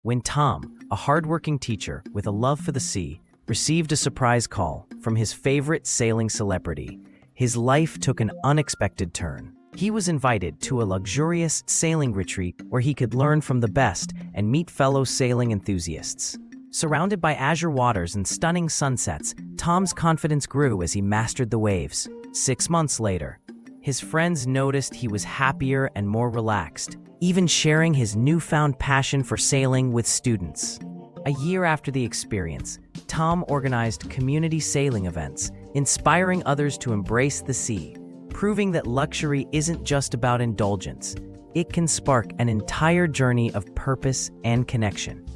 when Tom, a hardworking teacher with a love for the sea, received a surprise call from his favorite sailing celebrity. His life took an unexpected turn. He was invited to a luxurious sailing retreat where he could learn from the best and meet fellow sailing enthusiasts. Surrounded by azure waters and stunning sunsets, Tom's confidence grew as he mastered the waves. 6 months later, his friends noticed he was happier and more relaxed, even sharing his newfound passion for sailing with students. A year after the experience, Tom organized community sailing events, inspiring others to embrace the sea, proving that luxury isn't just about indulgence. It can spark an entire journey of purpose and connection.